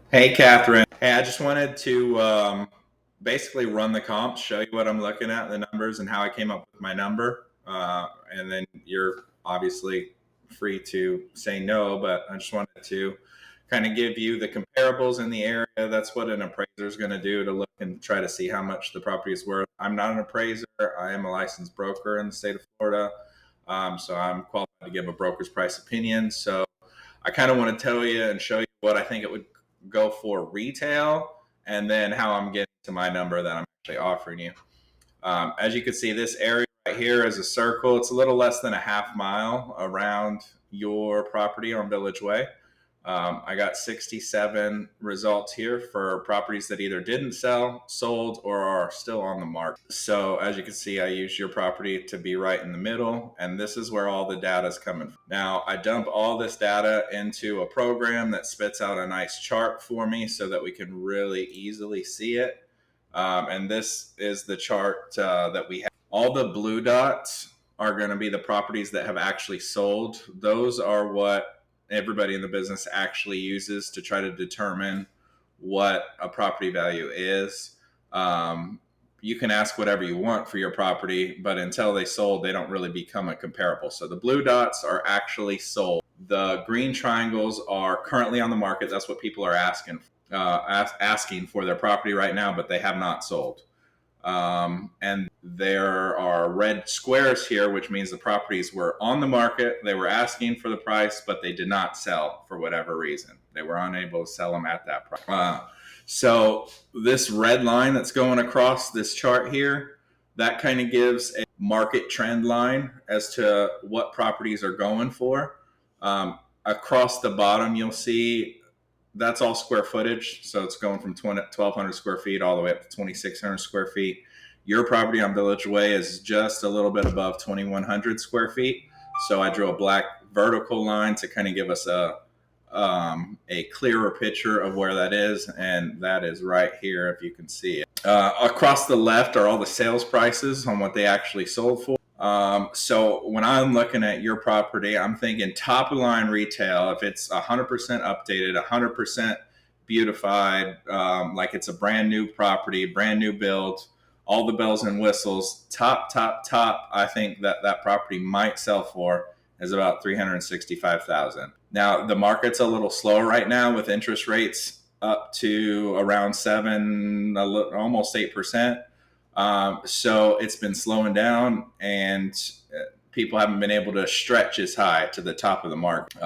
Hey, Catherine. Hey, I just wanted to basically run the comps, show you what I'm looking at, the numbers, and how I came up with my number. And then you're obviously free to say no, but I just wanted to kind of give you the comparables in the area. That's what an appraiser is going to do to look and try to see how much the property is worth. I'm not an appraiser. I am a licensed broker in the state of Florida. So I'm qualified to give a broker's price opinion. So I kind of want to tell you and show you what I think it would go for retail, and then how I'm getting to my number that I'm actually offering you. As you can see, this area right here is a circle. It's a little less than a half mile around your property on Village Way. I got 67 results here for properties that either didn't sell, sold, or are still on the market. So as you can see, I use your property to be right in the middle, and this is where all the data is coming from. Now, I dump all this data into a program that spits out a nice chart for me so that we can really easily see it. And this is the chart that we have. All the blue dots are going to be the properties that have actually sold. Those are what everybody in the business actually uses to try to determine what a property value is. You can ask whatever you want for your property, but until they sold, they don't really become a comparable. So the blue dots are actually sold. The green triangles are currently on the market. That's what people are asking for their property right now, but they have not sold. And there are red squares here, which means the properties were on the market. They were asking for the price, but they did not sell for whatever reason. They were unable to sell them at that price. So this red line that's going across this chart here, that kind of gives a market trend line as to what properties are going for. Across the bottom, you'll see that's all square footage. So it's going from 1,200 square feet all the way up to 2,600 square feet. Your property on Village Way is just a little bit above 2,100 square feet. So I drew a black vertical line to kind of give us a clearer picture of where that is. And that is right here, if you can see it. Across the left are all the sales prices on what they actually sold for. So when I'm looking at your property, I'm thinking top of line retail. If it's 100% updated, 100% beautified, like it's a brand new property, brand new build, all the bells and whistles, top, I think that property might sell for is about $365,000. Now the market's a little slow right now with interest rates up to around 7, almost 8%. So it's been slowing down, and people haven't been able to stretch as high to the top of the market.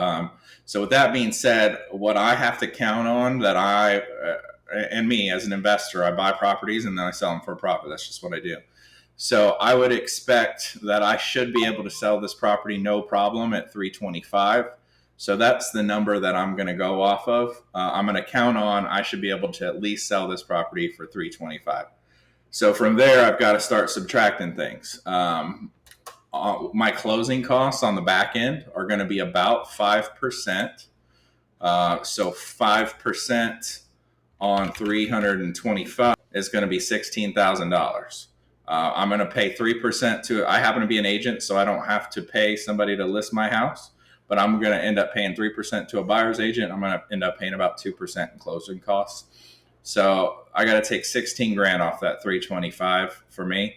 So with that being said, what I have to count on that and me as an investor, I buy properties and then I sell them for a profit. That's just what I do. So I would expect that I should be able to sell this property no problem at 325. So that's the number that I'm going to go off of. I'm going to count on I should be able to at least sell this property for 325. So from there, I've got to start subtracting things. My closing costs on the back end are going to be about 5%. So 5% on 325 is going to be $16,000. I'm going to pay 3% to, I happen to be an agent, so I don't have to pay somebody to list my house, but I'm going to end up paying 3% to a buyer's agent. I'm going to end up paying about 2% in closing costs. So I got to take 16 grand off that 325 for me.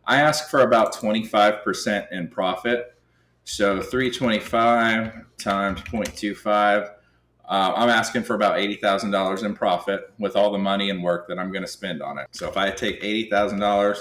I ask for about 25% in profit. So 325 times 0.25. I'm asking for about $80,000 in profit with all the money and work that I'm going to spend on it. So if I take $80,000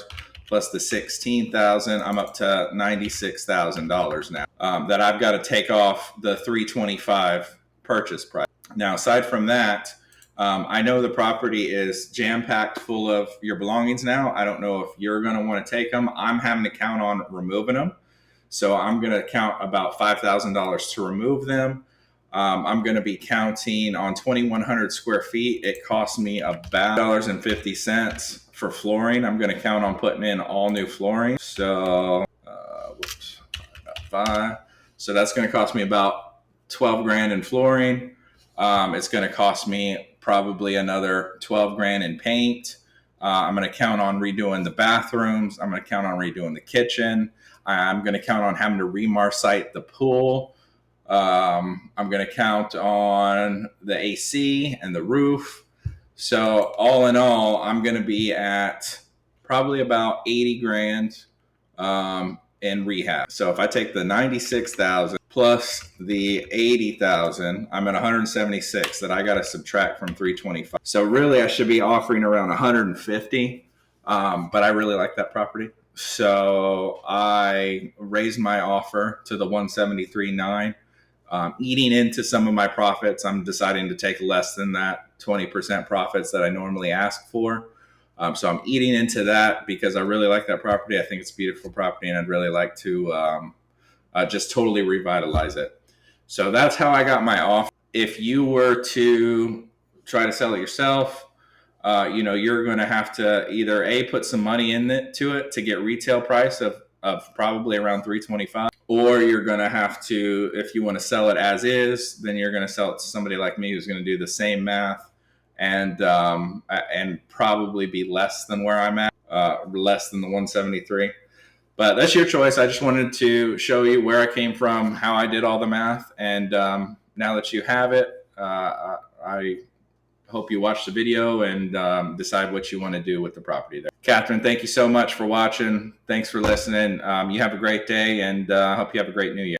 plus the 16,000, I'm up to $96,000 now that I've got to take off the 325 purchase price. Now, aside from that, I know the property is jam-packed full of your belongings now. I don't know if you're going to want to take them. I'm having to count on removing them. So I'm going to count about $5,000 to remove them. I'm going to be counting on 2,100 square feet. It cost me about $50 for flooring. I'm going to count on putting in all new flooring. So, five. So that's going to cost me about 12 grand in flooring. It's going to cost me probably another 12 grand in paint. I'm going to count on redoing the bathrooms. I'm going to count on redoing the kitchen. I'm going to count on having to remarcite the pool. I'm going to count on the AC and the roof. So all in all, I'm going to be at probably about 80 grand in rehab. So if I take the 96,000 plus the 80,000, I'm at 176 that I got to subtract from 325. So really I should be offering around 150. But I really like that property. So I raised my offer to the 173.9. Eating into some of my profits, I'm deciding to take less than that 20% profits that I normally ask for. So I'm eating into that because I really like that property. I think it's a beautiful property, and I'd really like to just totally revitalize it. So that's how I got my offer. If you were to try to sell it yourself, you're going to have to either put some money into it to get retail price of probably around 325, or you're going to have to, if you want to sell it as is, then you're going to sell it to somebody like me who's going to do the same math and probably be less than where I'm at, less than the 173. But that's your choice. I just wanted to show you where I came from, how I did all the math, and now that you have it, I hope you watch the video and decide what you want to do with the property there. Catherine, thank you so much for watching. Thanks for listening. You have a great day, and I hope you have a great new year.